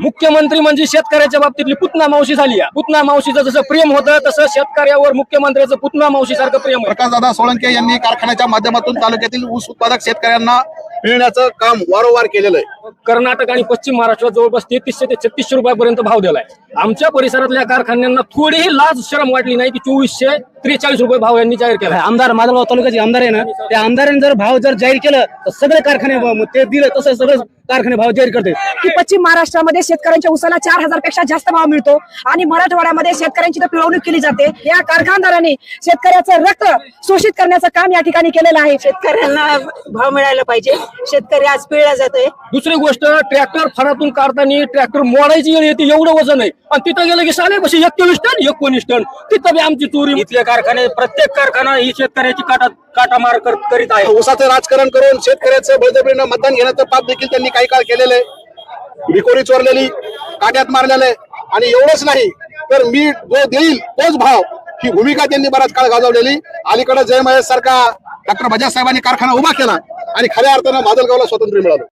मुख्यमंत्री म्हणजे शेतकऱ्याच्या बाबतीतली पुतना मावशी झाली आहे. पुतना मावशीचं जसं प्रेम होतं तसं शेतकऱ्यावर मुख्यमंत्र्याचं पुतना मावशी सारखं प्रेम आहे. प्रकाशदादा सोळंके यांनी कारखान्याच्या माध्यमातून तालुक्यातील ऊस उत्पादक शेतकऱ्यांना मिळण्याचं काम वारंवार केलेलं आहे. कर्नाटक आणि पश्चिम महाराष्ट्रात जवळपास 3300 ते 3600 रुपयापर्यंत भाव दिलाय. आमच्या परिसरातल्या कारखान्यांना थोडीही लाज शरम वाटली नाही की 2443 रुपये भाव यांनी जाहीर केला. आमदार माधवगाव तालुक्याचे आमदार आहे ना, त्या आमदारांनी जर भाव जर जाहीर केलं तर सगळे कारखाने ते दिलं तसं सगळं कारखाने भाव जाहीर करते. की पश्चिम महाराष्ट्रामध्ये शेतकऱ्यांच्या उसाला 4000 पेक्षा जास्त भाव मिळतो आणि मराठवाड्यामध्ये शेतकऱ्यांची तर पिळवणूक केली जाते. या कारखानदारांनी शेतकऱ्याचं रक्त शोषित करण्याचं काम या ठिकाणी केलेलं आहे. शेतकऱ्यांना भाव मिळायला पाहिजे. शेतकरी आज पिळला जातोय. दुसरी गोष्ट, ट्रॅक्टर फरातून काढताना ट्रॅक्टर मोडायची वेळ येते, एवढं वजन आहे आणि तिथं गेलं की साले कशी 21 टन 19 टन तिथं बी आमची चोरी. इथले कारखाने प्रत्येक कारखाना ही शेतकऱ्याची काटामार करीत आहे. ऊसाचं राजकारण करून शेतकऱ्याचं बळजबरीनं मतदान घेण्याचं पाप देखील त्यांनी काही काळ केलेलं आहे. विकोरी चोरलेली, काट्यात मारलेलं आहे. आणि एवढंच नाही तर मी जो देईल तोच भाव, ही भूमिका त्यांनी बराच काळ गाजवलेली. अलीकडे जय महेश सारखा डॉक्टर बजाज साहेबांनी कारखाना उभा केला आणि खऱ्या अर्थानं माजलगावला स्वातंत्र्य मिळालं.